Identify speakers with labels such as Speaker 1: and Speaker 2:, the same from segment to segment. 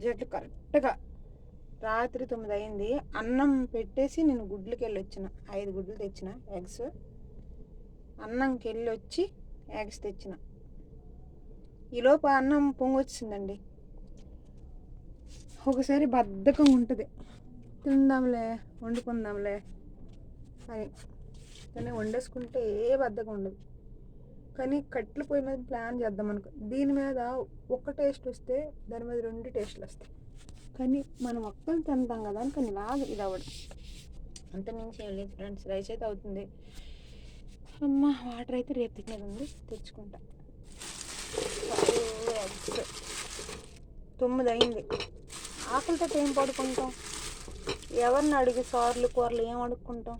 Speaker 1: Exact కరెక్ట్గా రాత్రి 9 అయింది. అన్నం పెట్టేసి నేను గుడ్లకి వెళ్ళి వచ్చిన. 5 గుడ్లు తెచ్చిన ఎగ్స్. అన్నంకి వెళ్ళి వచ్చి ఎగ్స్ తెచ్చిన. ఈలోపు అన్నం పొంగొచ్చిందండి. ఒకసారి బద్ధకం ఉంటుంది, తిందాంలే వండుకుందాంలే అని. కానీ వండేసుకుంటే ఏ బద్ధకం ఉండదు. కానీ కట్టెల పొయ్యి మీద ప్లాన్ చేద్దాం అనుకో, దీని మీద ఒక టేస్ట్ వస్తే దాని మీద 2 టేస్ట్లు వస్తాయి. కానీ మనం ఒక్కరు తింటాం కదా అని, కానీ ఇలాగ ఇది అవ్వడం అంత మించి ఏం లేదు ఫ్రెండ్స్. రైస్ అయితే అవుతుంది. అమ్మ వాటర్ అయితే రేపు తినేది ఉంది, తెచ్చుకుంటా. 9 అయింది. ఆకలితో ఏం పడుకుంటాం? ఎవరిని అడిగి సార్లు కూరలు ఏం అడుక్కుంటాం?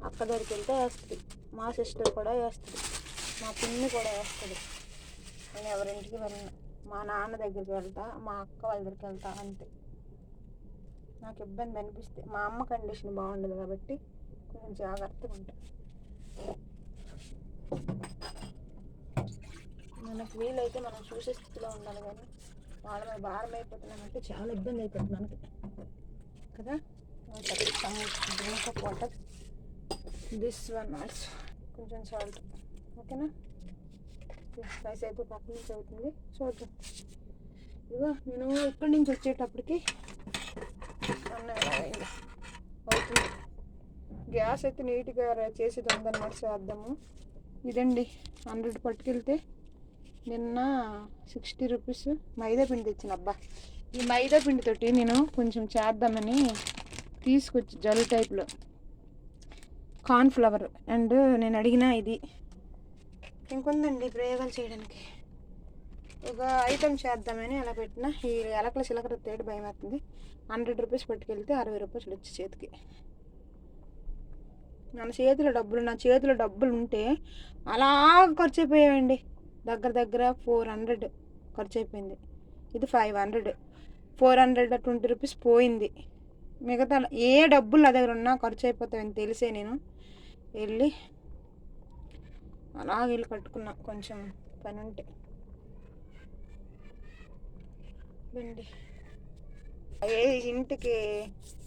Speaker 1: అక్క దగ్గరికి వెళ్తే వేస్తుంది, మా సిస్టర్ కూడా వేస్తుంది, మా పిన్ని కూడా వేస్తుంది. నేను ఎవరింటికి వెళ్ళను. మా నాన్న దగ్గరికి వెళ్తా, మా అక్క వాళ్ళ దగ్గరికి వెళ్తా, అంతే. నాకు ఇబ్బంది అనిపిస్తే, మా అమ్మ కండిషన్ బాగుండదు కాబట్టి కొంచెం జాగ్రత్తగా ఉంటా. మనకు వీలైతే మనం చూసే స్థితిలో ఉండాలి, కానీ వాళ్ళ మీద భారం అయిపోతున్నామంటే చాలా ఇబ్బంది అయిపోతుంది మనకి కదా. Drink water, this one also కొంచెం సాల్ట్, ఓకేనా. రైస్ అయితే పక్క నుంచి అవుతుంది, చూద్దాం. ఇదిగో నేను ఇక్కడి నుంచి వచ్చేటప్పటికి అయింది అవుతుంది. గ్యాస్ అయితే నీట్గా చేసేది ఉందన్నమాట, చేద్దాము. ఇదండి 100 పట్టుకెళ్తే నిన్న 60 రూపీస్ మైదా పిండి తెచ్చిన. అబ్బా, ఈ మైదా పిండితోటి నేను కొంచెం చేద్దామని తీసుకొచ్చి జల్ టైప్లో కార్న్ఫ్లవర్ అండ్ నేను అడిగిన ఇది ఇంకొందండి ప్రయోగాలు చేయడానికి. ఒక ఐటమ్ చేద్దామని అలా పెట్టిన. ఈ ఎలకల చిలకర తేడు భయం అవుతుంది. 100 రూపీస్ పట్టుకెళ్తే 60 రూపాయలు వచ్చి చేతికి. నా చేతిలో డబ్బులు ఉంటే అలా ఖర్చు అయిపోయాయండి. దగ్గర 400 ఖర్చు అయిపోయింది. ఇది 500, 420 రూపీస్ పోయింది. మిగతా ఏ డబ్బులు నా దగ్గర ఉన్నా ఖర్చు అయిపోతాయని తెలిసే నేను వెళ్ళి కట్టుకున్నా, కొంచెం పని ఉంటే. బండి ఏ ఇంటికి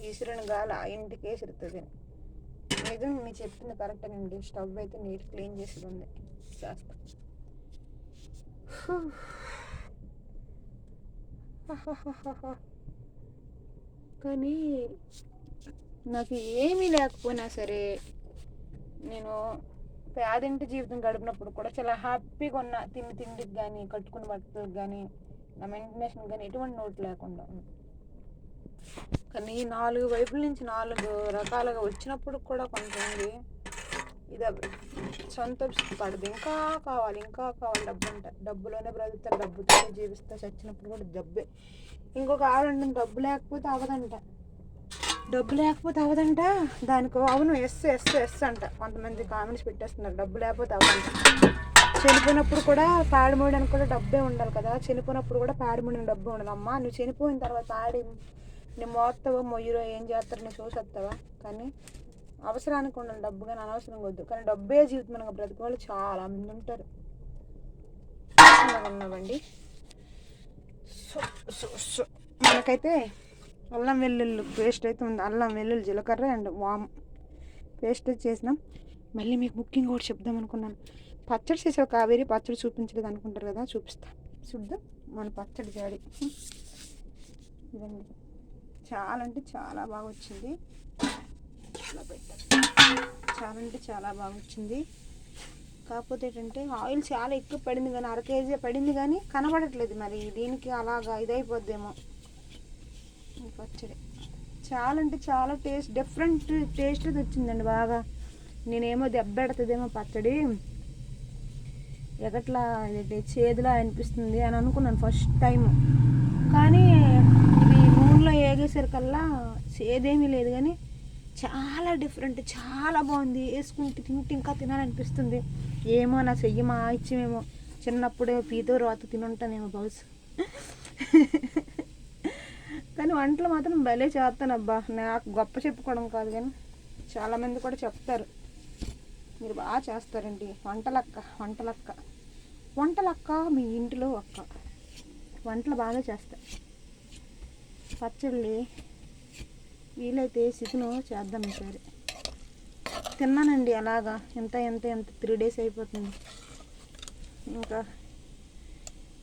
Speaker 1: విసిరిన గాలి ఆ ఇంటికి విసురుతుంది. నిజం మీరు చెప్పింది కరెక్టేనండి. స్టవ్ అయితే నీట్ క్లీన్ చేసి ఉంది చేస్తా. కానీ నాకు ఏమీ లేకపోయినా సరే, నేను పేదింటి జీవితం గడిపినప్పుడు కూడా చాలా హ్యాపీగా ఉన్నా. తిండికి కానీ, కట్టుకున్న బట్టలకు కానీ, నా మెయింటెనెన్స్కి కానీ ఎటువంటి నోటు లేకుండా ఉంది. కానీ 4 వైపుల నుంచి 4 రకాలుగా వచ్చినప్పుడు కూడా కొంతమంది ఇది సంతోషపడదు. ఇంకా కావాలి డబ్బు అంట. డబ్బులోనే బ్రతుకుతారు, డబ్బుతోనే జీవిస్తా, చచ్చినప్పుడు కూడా డబ్బే. ఇంకొక ఆవిడ డబ్బు లేకపోతే అవదంట. దానికి అవును ఎస్ అంట. కొంతమంది కామెంట్స్ పెట్టేస్తున్నారు, డబ్బు లేకపోతే అవదంట. చనిపోయినప్పుడు కూడా ప్యాడ్ మోయడానికి కూడా డబ్బే ఉండాలి కదా. చనిపోయినప్పుడు కూడా ప్యాడ్ మోయడానికి డబ్బే ఉండాలి. అమ్మా, నువ్వు చనిపోయిన తర్వాత నువ్వు మోస్తావో మొయ్యరో ఏం చేస్తారో నువ్వు చూసేస్తావా? కానీ అవసరానికి ఉండాలి డబ్బు, కానీ అనవసరంగా వద్దు. కానీ డబ్బే జీవితం మనకు బ్రతికే వాళ్ళు చాలా మంది ఉంటారు. ఉన్నామండి. సో మనకైతే అల్లం వెల్లుల్లి పేస్ట్ అయితే ఉంది. అల్లం వెల్లుల్లి జీలకర్ర అండ్ వామ్ పేస్ట్ చేసినాం. మళ్ళీ మీకు ముఖ్యంగా కూడా చెప్దాం అనుకున్నాను. పచ్చడి చేసావు కావేరి, పచ్చడి చూపించలేదు అనుకుంటారు కదా, చూపిస్తా. చూద్దాం మన పచ్చడి జాడి. ఇదండి, చాలా అంటే చాలా బాగా వచ్చింది. చాలా బాగా వచ్చింది. కాకపోతే ఏంటంటే ఆయిల్ చాలా ఎక్కువ పడింది, కానీ 1/2 కేజీ పడింది, కానీ కనబడట్లేదు. మరి దీనికి అలాగా ఇదైపోద్దేమో పచ్చడి. చాలా అంటే చాలా డిఫరెంట్ టేస్ట్ వచ్చిందండి బాగా. నేనేమో దెబ్బెడుతుందేమో పచ్చడి, ఎగట్లా చేదులా అనిపిస్తుంది అని అనుకున్నాను ఫస్ట్ టైం. కానీ ఇది నూనెలో వేగేసరికల్లా చేదేమీ లేదు, కానీ చాలా డిఫరెంట్, చాలా బాగుంది. వేసుకుంటే తింటే ఇంకా తినాలనిపిస్తుంది. ఏమో నా చెయ్యమా ఇచ్చేమేమో, చిన్నప్పుడే పీతో రాత తినుంటానేమో బహుశా. కానీ వంటలు మాత్రం భలే చేస్తానబ్బా. నాకు గొప్ప చెప్పుకోవడం కాదు, కానీ చాలామంది కూడా చెప్తారు మీరు బాగా చేస్తారండి వంటలక్క మీ ఇంటిలో అక్క వంటలు బాగా చేస్తారు. పచ్చళ్ళు వీలైతే చికెను చేద్దాం ఈసారి. తిన్నానండి అలాగా ఎంత 3 days అయిపోతుంది. ఇంకా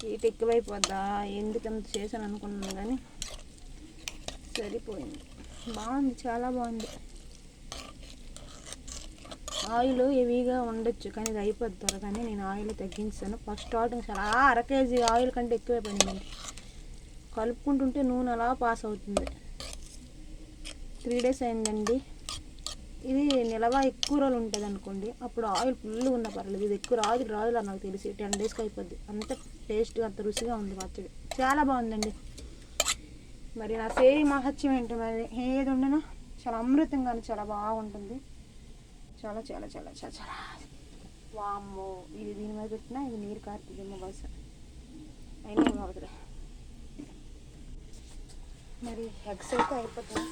Speaker 1: హీట్ ఎక్కువైపోద్దా ఎందుకంత చేశాను అనుకున్నాను కానీ సరిపోయింది. బాగుంది, చాలా బాగుంది. ఆయిల్ హెవీగా ఉండొచ్చు కానీ ఇది అయిపోద్ది త్వరగానే. నేను ఆయిల్ తగ్గించాను. ఫస్ట్ స్టార్టింగ్ చాలా 1/2 kg ఆయిల్ కంటే ఎక్కువైపోయిందండి. కలుపుకుంటుంటే నూనె అలా పాస్ అవుతుంది. 3 days అయిందండి. ఇది నిలవ ఎక్కువ రోజులు ఉంటుంది అనుకోండి, అప్పుడు ఆయిల్ ఫుల్గా ఉన్న పర్లేదు. ఇది ఎక్కువ రాదులా నాకు తెలిసి 10 daysకి అయిపోద్ది. అంత టేస్ట్గా అంత రుచిగా ఉంది పచ్చడి, చాలా బాగుందండి. మరి నా సేయి మహత్యం ఏంటి మరి, ఏది ఉండను చాలా అమృతంగా చాలా బాగుంటుంది. చాలా చాలా చాలా చాలా చాలా వామ్మో, ఇది దీని మీద పెట్టినా ఇది నీరు కారుతుందేమో బస్ అయినా ఏమవుతుంది. మరి ఎగ్స్ అయితే అయిపోతుంది.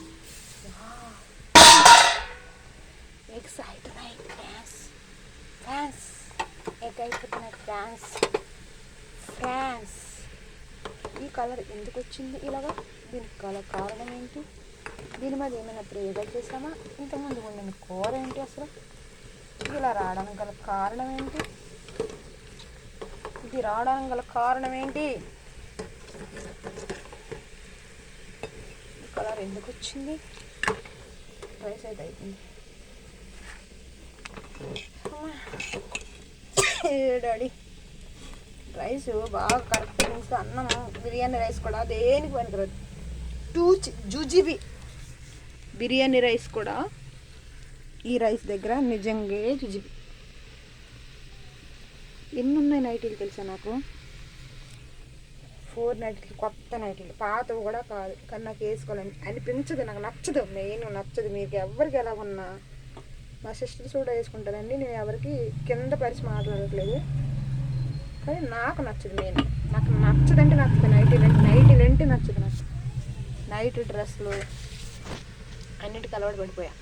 Speaker 1: ఎగ్స్ అయిపోతున్నాయి ఫ్రాన్స్ ఎగ్ అయిపోతున్నాయి ఫ్రాన్స్. ఈ కలర్ ఎందుకు వచ్చింది ఇలాగా, దీనికి కారణం ఏంటి? దీని మీద ఏమైనా ప్రయోగాలు చేసామా? ఇంతకుముందు వండిన కూర ఏంటి అసలు? ఇలా రావడానికి గల కారణం ఏంటి? ఇది రావడానికి గల కారణం ఏంటి? కలర్ ఎందుకు వచ్చింది? రైస్ అయితే అయిపోయింది. డాడీ రైస్ బాగా కరెక్ట్ తింటే అన్నం బిర్యానీ రైస్ కూడా దేనికి పనికిరాదు. 2 GB బిర్యానీ రైస్ కూడా ఈ రైస్ దగ్గర నిజంగా 2 GB. ఎన్ని ఉన్నాయి నైటీలు తెలుసా నాకు? 4 నైటీలు, కొత్త నైటీలు, పాతవి కూడా కాదు. కానీ నాకు వేసుకోవాలని అనిపించదు, నాకు నచ్చదు. మెయిన్ నచ్చదు. మీకు ఎవరికి ఎలా ఉన్నా, మా సిస్టర్స్ కూడా వేసుకుంటారండి. నేను ఎవరికి కింద పరిచి మాట్లాడట్లేదు, కానీ నాకు నచ్చదు. నాకు నచ్చదంటే నచ్చదు. నైటీలు అంటే నచ్చదు నాకు. నైట్ డ్రెస్లు అన్నిటికీ అలవాటు పడిపోయా.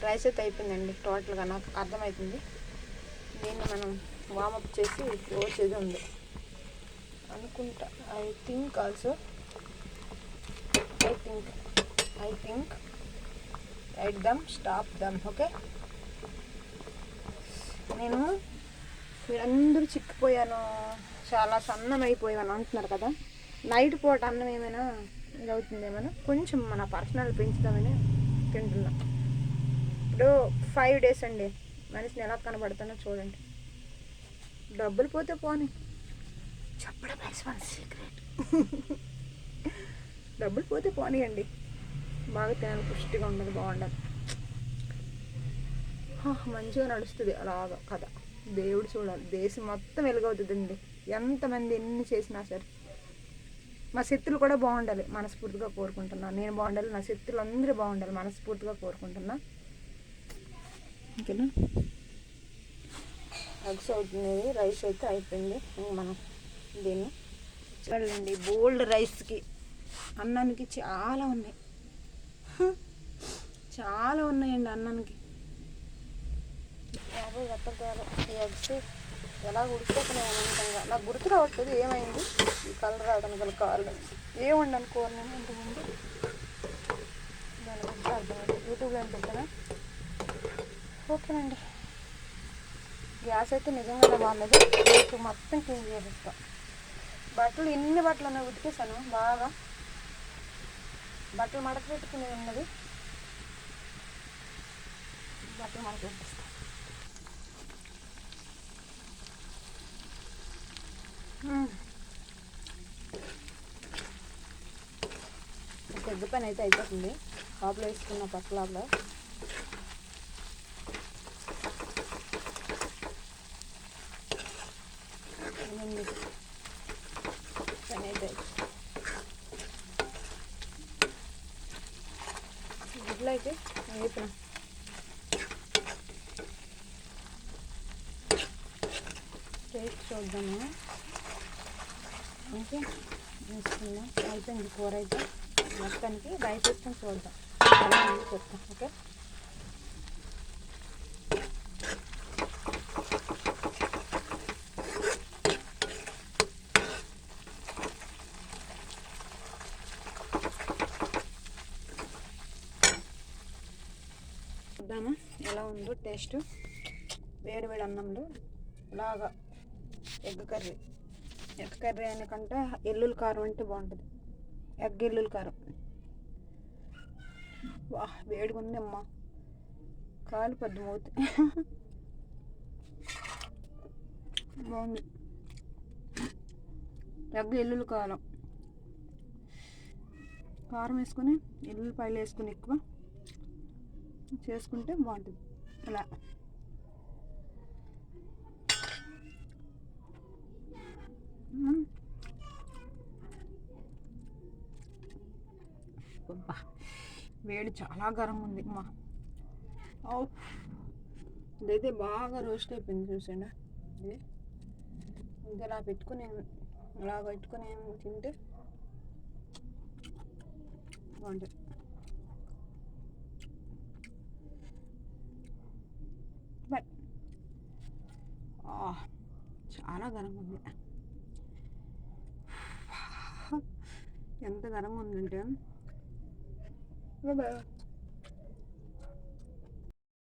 Speaker 1: రైస్ అయితే అయిపోయిందండి టోటల్గా, నాకు అర్థమవుతుంది. దీన్ని మనం వామప్ చేసి వచ్చేది ఉంది అనుకుంటా. I think write them, stop them. Okay, నేను మీరందరూ చిక్కిపోయాను, చాలా సన్నం అయిపోయాను అంటున్నారు కదా. నైట్ పూట అన్నం ఏమైనా ఇది అవుతుందేమైనా, కొంచెం మన పర్సనల్ పెంచుదామని తింటున్నా. ఇప్పుడు 5 days అండి, మనిషిని ఎలా కనబడతానో చూడండి. డబ్బులు పోతే పోనీ, చెప్పడం వన్ సీక్రెట్. డబ్బులు పోతే పోనీయండి, బాగా తినాలి, పుష్టిగా ఉండదు, బాగుండాలి, మంచిగా నడుస్తుంది అలాగా కథ. దేవుడు చూడాలి, దేశం మొత్తం వెలుగవుతుందండి. ఎంతమంది ఎన్ని చేసినా సరే. మా శత్రులు కూడా బాగుండాలి మనస్ఫూర్తిగా కోరుకుంటున్నాను. నేను బాగుండాలి, నా శత్రులు అందరూ బాగుండాలి మనస్ఫూర్తిగా కోరుకుంటున్నా. ఓకేనా, ఎగ్స్ అవుతుంది, రైస్ అయితే అయిపోయింది. మనం దీన్ని చూడండి, బోల్డ్ రైస్కి అన్నానికి చాలా ఉన్నాయండి అన్నానికి. ఈ ఎగ్స్ ఎలా ఉడికిపోతున్నాయి అనంతంగా నాకు గుర్తు రావట్లేదు ఏమైంది ఈ కలర్ రావడానికి గల కారణం. ఏమండి అనుకోరు నేను ఇంతకుముందు దాని గురించి అర్థమైంది. యూట్యూబ్లో ఏం పెట్టానా? ఓకేనండి, గ్యాస్ అయితే నిజంగానే బాగుండదు. రేపు మొత్తం క్లీన్ చేసేస్తాం. బట్టలు ఎన్ని బట్టలు ఉన్నాయి ఉతికేసాను బాగా. బట్టలు మడత పెట్టుకుని ఉన్నది, బట్టలు మడత పెట్టేస్తాం. పెద్ద పని అయితే అయిపోతుంది. కాపులో వేసుకున్న పక్కలాలో పని అయితే గుడ్లు అయితే వేపిన టేస్ట్ చూద్దాము. ఓకే, వేసుకుందాం. అయిపోయింది కూర అయితే మొత్తానికి. రైస్ వేసుకొని చూద్దాం, చెప్తాం. ఓకే, ఎలా ఉందో టేస్ట్. వేడి వేడి అన్నంలో ఇలాగా ఎగ్ కర్రీ అనకంటే ఎల్లుల్లి కారం అంటే బాగుంటుంది. ఎగ్ ఎల్లుల్లి కారం. వా వేడిగా ఉంది అమ్మ, కాలు పెద్ద మూతి. బాగుంది. ఎగ్ ఎల్లుల్లి కారం వేసుకొని ఎల్లుల్లిపాయలు వేసుకొని ఎక్కువ చేసుకుంటే బాగుంటుంది. ఇలా వేడి చాలా గరం ఉంది అమ్మా. ఇదైతే బాగా రోస్ట్ అయిపోయింది చూసండి. ఇది ఇలా పెట్టుకుని తింటే బాగుంటుంది. బట్ చాలా గరం ఉంది. ఎంత గరంగా ఉందంటే